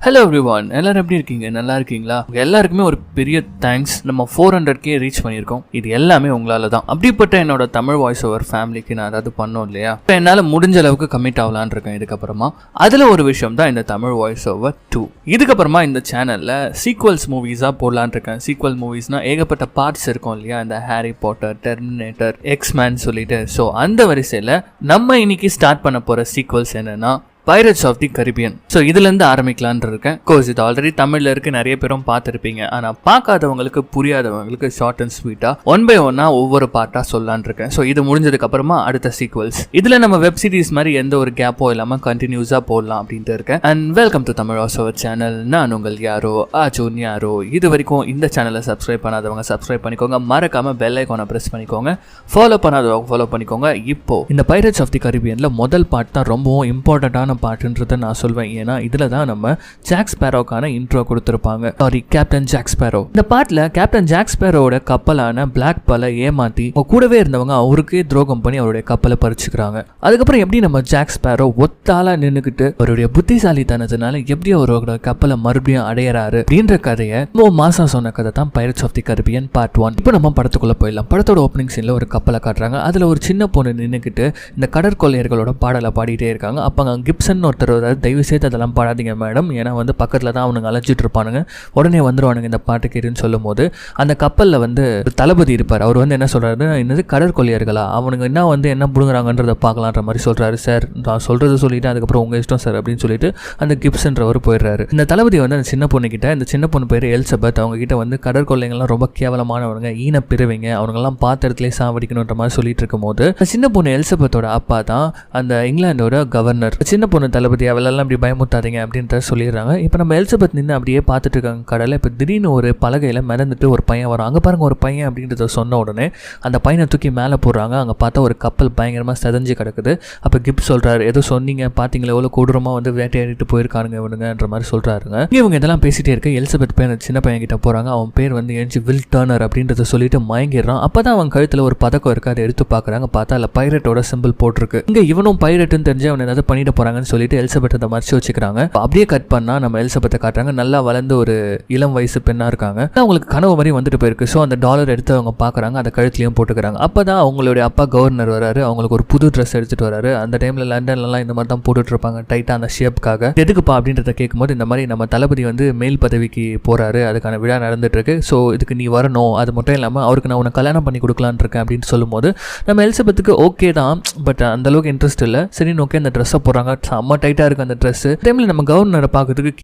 Hello everyone, எல்லாரும் எப்படி இருக்கீங்க? நல்லா இருக்கீங்களா? எல்லாருக்குமே ஒரு பெரிய தேங்க்ஸ். நம்ம 400K ரீச் பண்ணியிருக்கோம். இது எல்லாமே உங்களால தான். அப்படிப்பட்ட என்னோட தமிழ் வாய்ஸ் ஓவர் ஃபேமிலிக்கு நான் ஏதாவது பண்ணோம் இல்லையா? இப்போ என்னால் முடிஞ்ச அளவுக்கு கமிட் ஆகலான் இருக்கேன். இதுக்கப்புறமா அதில் ஒரு விஷயம் தான் இந்த தமிழ் வாய்ஸ் ஓவர் 2. இதுக்கப்புறமா இந்த சேனலில் சீக்வல்ஸ் மூவிஸாக போடலான் இருக்கேன். சீக்வல் மூவிஸ்னால் ஏகப்பட்ட பார்ட்ஸ் இருக்கும் இல்லையா? இந்த ஹாரி பாட்டர், டெர்மினேட்டர், எக்ஸ்மேன் சொல்லிட்டு. ஸோ அந்த வரிசையில் நம்ம இன்னைக்கு ஸ்டார்ட் பண்ண போகிற சீக்வல்ஸ் என்னன்னா pirates of the Caribbean. So இதுலேருந்து ஆரம்பிக்கலான் இருக்கேன். கோர்ஸ் இது ஆல்ரெடி தமிழில் இருக்கு, நிறைய பேரும் பார்த்துருப்பீங்க. ஆனால் பார்க்காதவங்களுக்கு, புரியாதவங்களுக்கு ஷார்ட் அண்ட் ஸ்வீட்டாக 1 by 1 ஒவ்வொரு பார்ட்டாக சொல்லலான் இருக்கேன். ஸோ இது முடிஞ்சதுக்கு அப்புறமா அடுத்த சீக்வல்ஸ். இதில் நம்ம வெப் சீரிஸ் மாதிரி எந்த ஒரு கேப்போ இல்லாமல் கண்டினியூஸாக போடலாம் அப்படின்ட்டு இருக்கேன். And welcome to Tamil voice over channel. நான் உங்கள் யாரோ அர்ஜுன் யாரோ. இது வரைக்கும் இந்த சேனலை சப்ஸ்கிரைப் பண்ணாதவங்க சப்ஸ்கிரைப் பண்ணிக்கோங்க. மறக்காம பெல் ஐகானை ப்ரெஸ் பண்ணிக்கோங்க. ஃபாலோ பண்ணாதவங்க ஃபாலோ பண்ணிக்கோங்க. இப்போ இந்த பைரட்ஸ் ஆஃப் தி கரிபியனில் முதல் பார்ட் தான் ரொம்பவும் இம்பார்ட்டண்ட்டான பாட்டுன்றதை நான் சொல்வேன். ஏன்னா இதுல தான் நம்ம ஜாக் ஸ்பேரோக்கான இன்ட்ரோ கொடுத்திருப்பாங்க. Sorry, captain Jack Sparrow. இந்த பாட்டுல கேப்டன் ஜாக் ஸ்பேரோட கப்பலான பிளாக் பல ஏமாத்தி கூடவே இருந்தவங்க அவருக்கே துரோகம் பண்ணி அவருடைய கப்பலை பறிச்சுக்கிறாங்க. அதுக்கப்புறம் எப்படி நம்ம ஜாக் ஸ்பேரோ ஒத்தால நின்னுக்கிட்டு அவருடைய புத்திசாலித்தனத்தினால எப்படி அவரோட கப்பலை மறுபடியும் அடையறாரு அப்படின்ற கதையை மாசா சொன்ன கதை தான் pirates of the Caribbean part 1. இப்போ நம்ம படத்துக்குள்ள போயிடலாம். படத்தோட ஓப்பனிங் சீன்ல ஒரு கப்பலை காட்டுறாங்க. அதுல ஒரு சின்ன பொண்ணு நின்னுக்கிட்டு இந்த கடற்கொள்ளையர்களோட பாடலை பாடிட்டே இருக்காங்க. அப்ப கிப்சன் ஒருத்தர் தயவு செய்து அதெல்லாம் பாடாதீங்க மேடம், ஏன்னா வந்து பக்கத்தில் தான் அவனுங்க அழைச்சிட்டு இருப்பானுங்க, உடனே வந்துடுவானுங்க இந்த பாட்டு கேட்டுன்னு சொல்லும் போது அந்த கப்பலில் வந்து ஒரு தளபதி இருப்பார். அவர் வந்து என்ன சொல்கிறாரு, என்னது கடற்கொள்ளையர்களா, அவனுங்க என்ன வந்து என்ன பிடுங்குறாங்கன்றதை பார்க்கலான்ற மாதிரி சொல்கிறாரு. சார் நான் சொல்கிறது சொல்லிவிட்டு அதுக்கப்புறம் உங்கள் இஷ்டம் சார் அப்படின்னு சொல்லிட்டு அந்த கிப்ஸ்ன்றவர் போயிடுறாரு. இந்த தளபதி வந்து அந்த சின்ன பொண்ணுக்கிட்ட, இந்த சின்ன பொண்ணு பேர் எலிசபெத், அவங்க கிட்ட வந்து கடற்கொள்ளைங்கள்லாம் ரொம்ப கேவலமானவனுங்க, ஈன பிறவிங்க, அவனுங்கெல்லாம் பார்த்த இடத்துலேயே சாவடிக்கணுன்ற மாதிரி சொல்லிட்டு இருக்கும் போது சின்ன பொண்ணு எலிசபெத்தோட அப்பா தான் அந்த இங்கிலாண்டோட கவர்னர். சின்ன பொண்ணு தளபதி அவளெல்லாம் இப்படி பயமுத்தாதீங்க அப்படின்ற சொல்லிடுறாங்க. இப்போ நம்ம எலிசபெத் நின்று அப்படியே பார்த்துட்டு இருக்காங்க கடலை. இப்போ திடீர்னு ஒரு பலகையில் மிதந்துட்டு ஒரு பையன் வரும். அங்கே பாருங்க ஒரு பையன் அப்படின்றத சொன்ன உடனே அந்த பையனை தூக்கி மேலே போடுறாங்க. அங்கே பார்த்தா ஒரு கப்பல் பயங்கரமாக செதஞ்சு கிடக்குது. அப்போ கிப்ஸ் சொல்கிறாரு, ஏதோ சொன்னீங்க பார்த்தீங்களா, எவ்வளோ கொடூரமாக வந்து வேட்டையாடிட்டு போயிருக்காருங்க இவனுங்கன்ற மாதிரி சொல்கிறாருங்க. இவங்க இதெல்லாம் பேசிகிட்டே இருக்க எலிசபெத் பையன் சின்ன பையன் கிட்ட போகிறாங்க. அவன் பேர் வந்து எழுச்சி வில் டர்னர் அப்படின்றத சொல்லிட்டு மயங்கிடுறான். அப்போ தான் அவன் கழுத்தில் ஒரு பதக்கம் இருக்குது. அதை எடுத்து பார்க்குறாங்க. பார்த்தா அதில் பைரட்டோட சிம்பிள் போட்டிருக்கு. இங்கே இவனும் பைரட்டுன்னு தெரிஞ்சு அவன் ஏதாவது பண்ணிட்டு போகிறாங்கன்னு சொல்லிட்டு எலிசபெத் அதை மறைச்சு வச்சுக்கிறாங்க. அப்படியே கட் பண்ணா நம்ம எலிசபெத்தை காட்டுறாங்க. நல்லா வளர்ந்து ஒரு இளம் வயசு பெண்ணா இருக்காங்க. அவங்களுக்கு கனவு மாதிரி வந்துட்டு போயிருக்கு. ஸோ அந்த டாலர் எடுத்து அவங்க பார்க்குறாங்க, அந்த கழுத்துலையும் போட்டுக்கிறாங்க. அப்பதான் அவங்களுடைய அப்பா கவர்னர் வராரு. அவங்களுக்கு ஒரு புது ட்ரெஸ் எடுத்துட்டு வராரு. அந்த டைம்ல லண்டன்லாம் இந்த மாதிரி தான் போட்டுட்டு இருப்பாங்க, டைட்டா அந்த ஷேப்காக. எதுக்குப்பா அப்படின்றத கேட்கும்போது இந்த மாதிரி நம்ம தளபதி வந்து மேல் பதவிக்கு போறாரு, அதுக்கான விழா நடந்துட்டு இருக்கு, ஸோ இதுக்கு நீ வரணும், அது மட்டும் இல்லாமல் அவருக்கு நான் உனக்கு கல்யாணம் பண்ணி கொடுக்கலான்னு இருக்கேன் அப்படின்னு சொல்லும்போது நம்ம எலிசபெத்துக்கு ஓகே தான், பட் அந்த அளவுக்கு இன்ட்ரெஸ்ட் இல்லை. சரி ஓகே, அந்த ட்ரெஸ்ஸை போடுறாங்க. செம்ம டைட்டா இருக்கு அந்த ட்ரெஸ். டைம்ல நம்ம கவர்னரை பார்க்கறதுக்கு